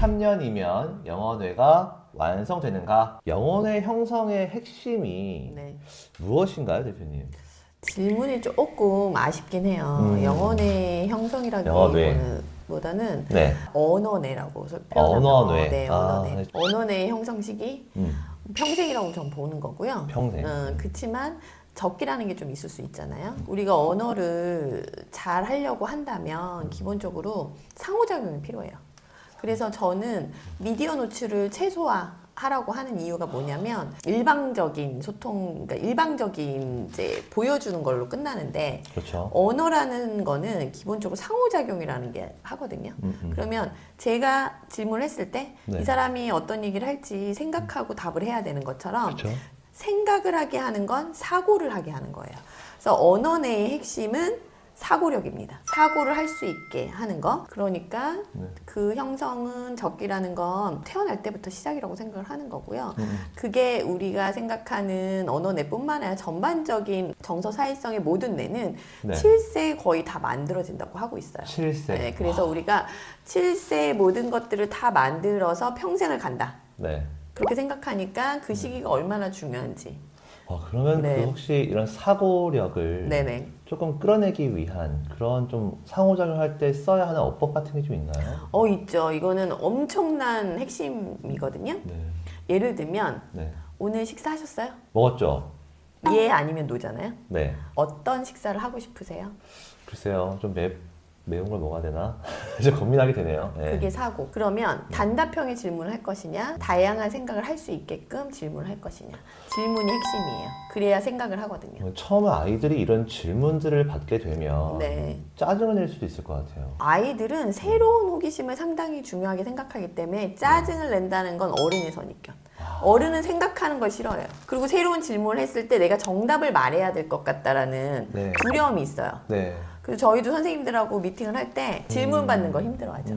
3년이면 영어뇌가 완성되는가? 영어뇌 형성의 핵심이 네. 무엇인가요, 대표님? 질문이 조금 아쉽긴 해요. 영어뇌 영어뇌. 형성이라기보다는 네. 언어뇌라고 표현하면 언어뇌. 네, 아, 언어뇌. 네. 언어뇌 형성 시기 평생이라고 전 보는 거고요. 평생. 그렇지만 적기라는 게 좀 있을 수 있잖아요. 우리가 언어를 잘 하려고 한다면 기본적으로 상호작용이 필요해요. 그래서 저는 미디어 노출을 최소화하라고 하는 이유가 뭐냐면 일방적인 소통, 그러니까 일방적인 이제 보여주는 걸로 끝나는데 그렇죠. 언어라는 거는 기본적으로 상호작용이라는 게 하거든요. 그러면 제가 질문을 했을 때 이 네. 사람이 어떤 얘기를 할지 생각하고 답을 해야 되는 것처럼 그렇죠. 생각을 하게 하는 건 사고를 하게 하는 거예요. 그래서 언어내의 핵심은 사고력입니다. 사고를 할 수 있게 하는 거. 그러니까 네. 그 형성은 적기라는 건 태어날 때부터 시작이라고 생각을 하는 거고요. 그게 우리가 생각하는 언어내뿐만 아니라 전반적인 정서 사회성의 모든 뇌는 네. 7세에 거의 다 만들어진다고 하고 있어요. 7세. 네, 그래서 우리가 7세의 모든 것들을 다 만들어서 평생을 간다. 네. 그렇게 생각하니까 그 시기가 얼마나 중요한지. 그러면 네. 그 혹시 이런 사고력을 네네. 조금 끌어내기 위한 그런 좀 상호작용할 때 써야 하는 어법 같은 게 좀 있나요? 있죠. 이거는 엄청난 핵심이거든요. 네. 예를 들면 네. 오늘 식사하셨어요? 먹었죠? 예 아니면 노잖아요. 네. 어떤 식사를 하고 싶으세요? 글쎄요. 좀 매운 걸 먹어야 되나? 이제 고민하게 되네요. 네. 그게 사고. 그러면 단답형의 질문을 할 것이냐, 다양한 생각을 할 수 있게끔 질문을 할 것이냐. 질문이 핵심이에요. 그래야 생각을 하거든요. 처음에 아이들이 이런 질문들을 받게 되면 네. 짜증을 낼 수도 있을 것 같아요. 아이들은 새로운 호기심을 상당히 중요하게 생각하기 때문에 짜증을 낸다는 건 어른의 선입견. 어른은 생각하는 걸 싫어해요. 그리고 새로운 질문을 했을 때 내가 정답을 말해야 될 것 같다라는 네. 두려움이 있어요. 네. 그래서 저희도 선생님들하고 미팅을 할 때 질문 받는 걸 힘들어하죠.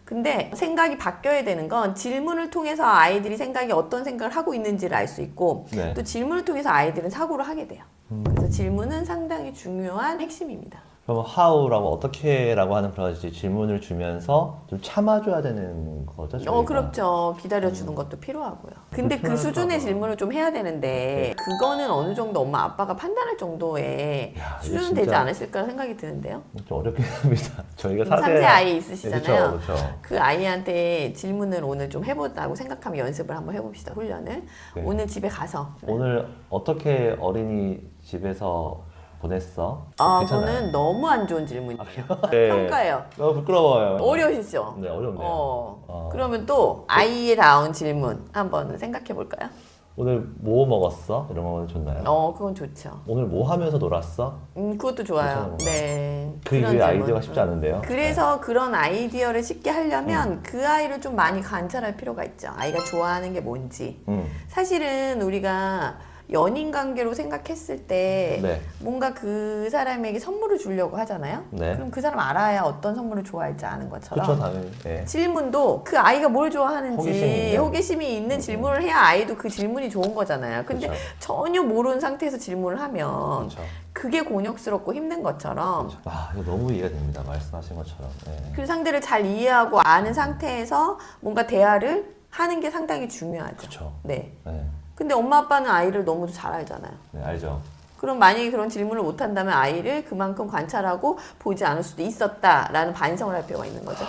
근데 생각이 바뀌어야 되는 건 질문을 통해서 아이들이 생각이 어떤 생각을 하고 있는지를 알 수 있고 네. 또 질문을 통해서 아이들은 사고를 하게 돼요. 그래서 질문은 상당히 중요한 핵심입니다. 그럼 how라고 어떻게라고 하는 그런 질문을 주면서 좀 참아줘야 되는 거죠? 저희가? 그렇죠. 기다려주는 것도 필요하고요. 근데 그 불편할까 수준의 봐. 질문을 좀 해야 되는데 그거는 어느 정도 엄마 아빠가 판단할 정도의 야, 이거 수준은 진짜- 되지 않았을까 생각이 드는데요. 좀 어렵긴 합니다. 저희가 3세 아이 있으시잖아요. 네, 그렇죠. 그 아이한테 질문을 오늘 좀 해보자고 생각하면 연습을 한번 해봅시다. 훈련을. 네. 오늘 집에 가서. 오늘 어떻게 어린이 집에서 보냈어? 그거는 너무 안 좋은 질문이에요. 네. 평가예요. 너무 부끄러워요. 어려우시죠? 네, 어렵네요. 그러면 또 아이에 닿은 질문 한번 생각해 볼까요? 오늘 뭐 먹었어? 이런 거 좋나요? 그건 좋죠. 오늘 뭐 하면서 놀았어? 그것도 좋아요. 괜찮은 네. 그 그런 이후에 질문. 아이디어가 쉽지 않은데요. 그래서 그런 아이디어를 쉽게 하려면 그 아이를 좀 많이 관찰할 필요가 있죠. 아이가 좋아하는 게 뭔지. 사실은 우리가 연인 관계로 생각했을 때 네. 뭔가 그 사람에게 선물을 주려고 하잖아요. 네. 그럼 그 사람 알아야 어떤 선물을 좋아할지 아는 것처럼 그렇죠, 당연히. 네. 질문도 그 아이가 뭘 좋아하는지 호기심이 있는. 있는 질문을 해야 아이도 그 질문이 좋은 거잖아요. 근데 그렇죠. 전혀 모르는 상태에서 질문을 하면 그렇죠. 그게 곤욕스럽고 힘든 것처럼 이거 너무 이해가 됩니다. 말씀하신 것처럼. 네. 그 상대를 잘 이해하고 아는 상태에서 뭔가 대화를 하는 게 상당히 중요하죠. 그렇죠. 네. 네. 근데 엄마 아빠는 아이를 너무 잘 알잖아요. 네, 알죠. 그럼 만약에 그런 질문을 못 한다면 아이를 그만큼 관찰하고 보지 않을 수도 있었다라는 반성을 할 필요가 있는 거죠.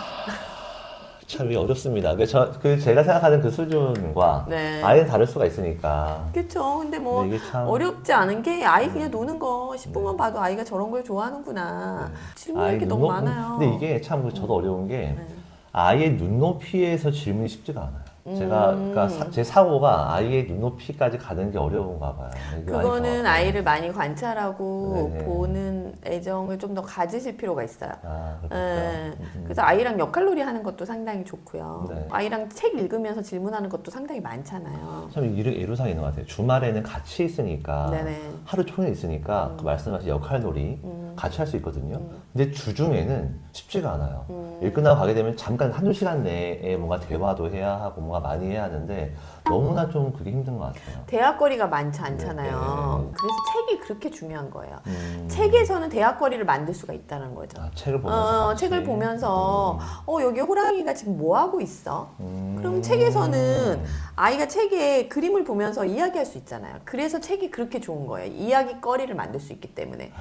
참 이게 어렵습니다. 제가 생각하는 그 수준과 네. 아이는 다를 수가 있으니까. 그렇죠. 근데 뭐 근데 이게 참- 어렵지 않은 게 아이 그냥 노는 거 10분만 봐도 아이가 저런 걸 좋아하는구나. 질문할 게 너무 많아요. 근데 이게 참 저도 어려운 게 아이의 눈높이에서 질문이 쉽지가 않아요. 그러니까 제 사고가 아이의 눈높이까지 가는 게 어려운가 봐요. 이게 많이 그거는 정확해요. 아이를 많이 관찰하고 네. 보는 애정을 좀 더 가지실 필요가 있어요. 그렇군요. 네. 그래서 아이랑 역할놀이 하는 것도 상당히 좋고요. 네. 아이랑 책 읽으면서 질문하는 것도 상당히 많잖아요. 참 애로사항이 있는 것 같아요. 주말에는 같이 있으니까 네네. 하루 종일 있으니까 그 말씀하신 역할놀이 같이 할 수 있거든요. 근데 주중에는 쉽지가 않아요. 일 끝나고 가게 되면 잠깐 한두 시간 내에 뭔가 대화도 해야 하고 뭔가 대화가 많이 해야 하는데 너무나 좀 그게 힘든 것 같아요. 대화거리가 많지 않잖아요. 네. 그래서 책이 그렇게 중요한 거예요. 책에서는 대화거리를 만들 수가 있다는 거죠. 아, 책을 보면서 같이. 책을 보면서 여기 호랑이가 지금 뭐 하고 있어? 그럼 책에서는 아이가 책에 그림을 보면서 이야기할 수 있잖아요. 그래서 책이 그렇게 좋은 거예요. 이야기거리를 만들 수 있기 때문에.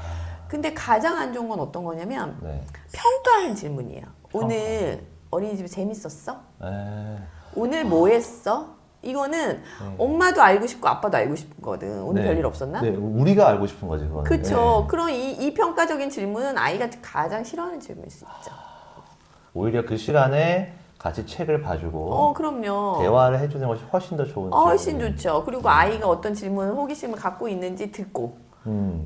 근데 가장 안 좋은 건 어떤 거냐면 네. 평가하는 질문이에요. 오늘 어린이집 재밌었어? 에... 오늘 뭐 했어? 이거는 엄마도 알고 싶고 아빠도 알고 싶거든. 오늘 네. 별일 없었나? 네, 우리가 알고 싶은 거지 그거는. 그렇죠. 네. 그럼 이 평가적인 질문은 아이가 가장 싫어하는 질문일 수 있죠. 오히려 그 시간에 같이 책을 봐주고 그럼요. 대화를 해주는 것이 훨씬 더 좋은. 훨씬 질문이에요. 좋죠. 그리고 아이가 어떤 질문, 호기심을 갖고 있는지 듣고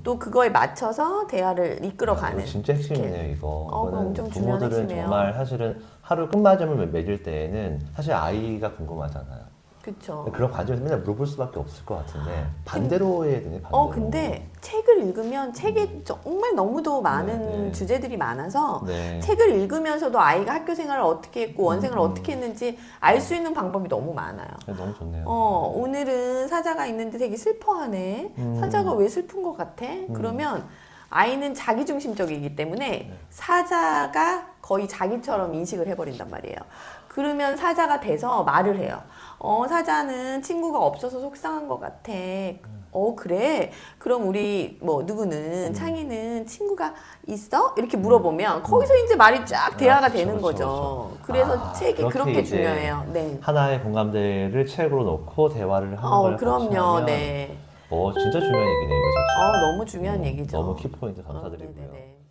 또 그거에 맞춰서 대화를 이끌어가는. 이거 진짜 핵심이네요 이거. 그거 이거는 엄청 중요한 부모들은 핵심이에요. 정말 사실은 하루 끝마점을 맺을 때에는 사실 아이가 궁금하잖아요. 그렇죠. 그런 과정에서 맨날 물어볼 수밖에 없을 것 같은데 반대로 해야 되네. 반대로. 근데 책을 읽으면 책에 정말 너무도 많은 네. 주제들이 많아서 네. 책을 읽으면서도 아이가 학교 생활을 어떻게 했고 원생활을 어떻게 했는지 알 수 있는 방법이 너무 많아요. 너무 좋네요. 오늘은 사자가 있는데 되게 슬퍼하네. 사자가 왜 슬픈 것 같아? 그러면 아이는 자기중심적이기 때문에 사자가 거의 자기처럼 인식을 해버린단 말이에요. 그러면 사자가 돼서 말을 해요. 사자는 친구가 없어서 속상한 것 같아. 그래? 그럼 우리 뭐 누구는 창이는 친구가 있어? 이렇게 물어보면 거기서 이제 말이 쫙 대화가 그렇죠, 되는 그렇죠, 거죠. 그렇죠. 그래서 책이 그렇게 이제 중요해요. 네. 하나의 공감대를 책으로 놓고 대화를 하는 걸 같이 그럼요. 하면 네. 진짜 중요한 얘기네요 이거 자체가. 너무 중요한 얘기죠. 너무 키포인트 감사드리고요. 네네네.